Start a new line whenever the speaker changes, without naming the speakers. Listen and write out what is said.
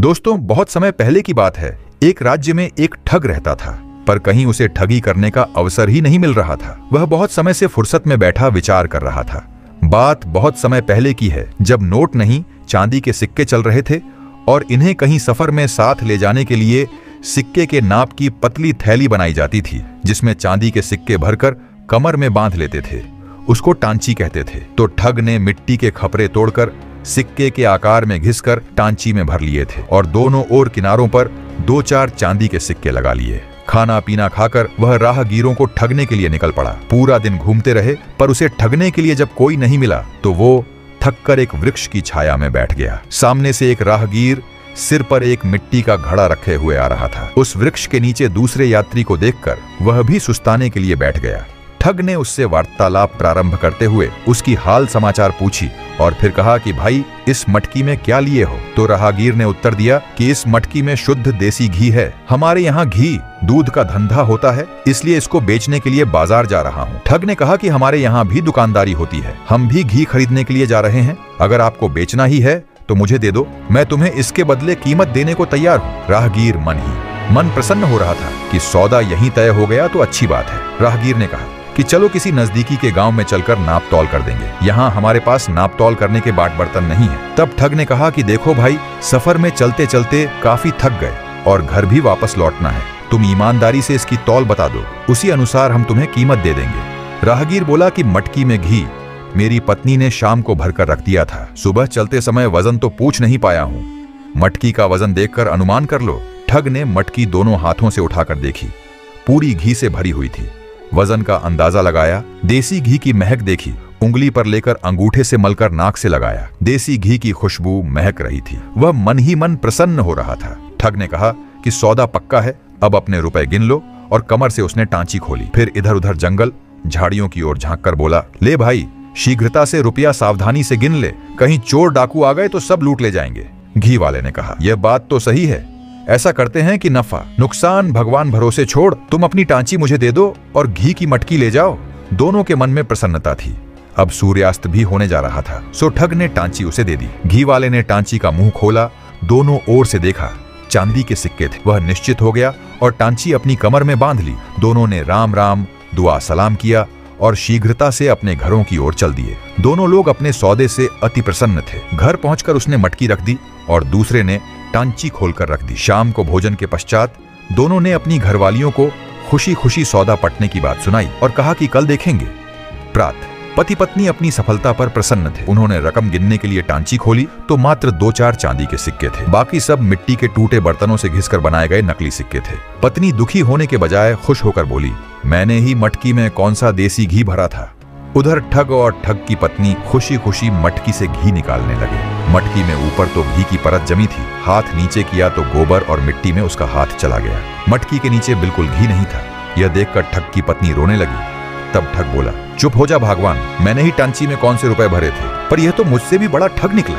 दोस्तों, बहुत समय पहले की बात है। एक राज्य में एक ठग रहता था, पर कहीं उसे ठगी करने का अवसर ही नहीं मिल रहा था। वह बहुत समय से फुर्सत में बैठा विचार कर रहा था। बात बहुत समय पहले की है, जब नोट नहीं चांदी के सिक्के चल रहे थे और इन्हें कहीं सफर में साथ ले जाने के लिए सिक्के के नाप की पतली थैली बनाई जाती थी, जिसमें चांदी के सिक्के भरकर कमर में बांध लेते थे। उसको टांची कहते थे। तो ठग ने मिट्टी के खपरे तोड़कर सिक्के के आकार में घिसकर टांची में भर लिए थे और दोनों ओर किनारों पर 2-4 चांदी के सिक्के लगा लिए। खाना पीना खाकर वह राहगीरों को ठगने के लिए निकल पड़ा। पूरा दिन घूमते रहे, पर उसे ठगने के लिए जब कोई नहीं मिला तो वो थककर एक वृक्ष की छाया में बैठ गया। सामने से एक राहगीर सिर पर एक मिट्टी का घड़ा रखे हुए आ रहा था। उस वृक्ष के नीचे दूसरे यात्री को देखकर वह भी सुस्ताने के लिए बैठ गया। ठग ने उससे वार्तालाप प्रारंभ करते हुए उसकी हाल समाचार पूछी और फिर कहा कि भाई, इस मटकी में क्या लिए हो? तो राहगीर ने उत्तर दिया कि इस मटकी में शुद्ध देसी घी है। हमारे यहाँ घी दूध का धंधा होता है, इसलिए इसको बेचने के लिए बाजार जा रहा हूँ। ठग ने कहा कि हमारे यहाँ भी दुकानदारी होती है, हम भी घी खरीदने के लिए जा रहे हैं। अगर आपको बेचना ही है तो मुझे दे दो, मैं तुम्हें इसके बदले कीमत देने को तैयार हूँ। राहगीर मन प्रसन्न हो रहा था कि सौदा यहीं तय हो गया तो अच्छी बात है। राहगीर ने कहा कि चलो किसी नजदीकी के गांव में चलकर नाप तौल कर देंगे, यहाँ हमारे पास नाप तौल करने के बाट बर्तन नहीं है। तब ठग ने कहा कि देखो भाई, सफर में चलते चलते काफी थक गए और घर भी वापस लौटना है। तुम ईमानदारी से इसकी तौल बता दो, उसी अनुसार हम तुम्हें कीमत दे देंगे। राहगीर बोला कि मटकी में घी मेरी पत्नी ने शाम को भरकर रख दिया था। सुबह चलते समय वजन तो पूछ नहीं पाया हूँ, मटकी का वजन देखकर अनुमान कर लो। ठग ने मटकी दोनों हाथों से उठाकर देखी, पूरी घी से भरी हुई थी। वजन का अंदाजा लगाया, देसी घी की महक देखी, उंगली पर लेकर अंगूठे से मलकर नाक से लगाया। देसी घी की खुशबू महक रही थी। वह मन ही मन प्रसन्न हो रहा था। ठग ने कहा कि सौदा पक्का है, अब अपने रुपए गिन लो। और कमर से उसने टांची खोली। फिर इधर उधर जंगल झाड़ियों की ओर झांककर बोला, ले भाई, शीघ्रता से रुपया सावधानी से गिन ले, कहीं चोर डाकू आ गए तो सब लूट ले जाएंगे। घी वाले ने कहा, यह बात तो सही है, ऐसा करते हैं कि नफा नुकसान भगवान भरोसे छोड़, तुम अपनी टांची मुझे दे दो और घी की मटकी ले जाओ। दोनों के मन में प्रसन्नता थी। अब सूर्यास्त भी होने जा रहा था, सो ठग ने टांची उसे दे दी। घी वाले ने टांची का मुंह खोला, दोनों ओर से देखा, चांदी के सिक्के थे। वह निश्चित हो गया और टांची अपनी कमर में बांध ली। दोनों ने राम राम दुआ सलाम किया और शीघ्रता से अपने घरों की ओर चल दिए। दोनों लोग अपने सौदे से अति प्रसन्न थे। घर पहुंचकर उसने मटकी रख दी और दूसरे ने टांची खोलकर रख दी। शाम को भोजन के पश्चात दोनों ने अपनी घरवालियों को खुशी खुशी सौदा पटने की बात सुनाई और कहा कि कल देखेंगे। प्रातः पति पत्नी अपनी सफलता पर प्रसन्न थे। उन्होंने रकम गिनने के लिए टांची खोली तो मात्र 2-4 चांदी के सिक्के थे, बाकी सब मिट्टी के टूटे बर्तनों से घिसकर बनाए गए नकली सिक्के थे। पत्नी दुखी होने के बजाय खुश होकर बोली, मैंने ही मटकी में कौन सा देसी घी भरा था। उधर ठग और ठग की पत्नी खुशी खुशी मटकी से घी निकालने लगे। मटकी में ऊपर तो घी की परत जमी थी, हाथ नीचे किया तो गोबर और मिट्टी में उसका हाथ चला गया। मटकी के नीचे बिल्कुल घी नहीं था। यह देखकर ठग की पत्नी रोने लगी। तब ठग बोला, चुप हो जा भगवान, मैंने ही टांची में कौन से रुपए भरे थे, पर यह तो मुझसे भी बड़ा ठग निकला।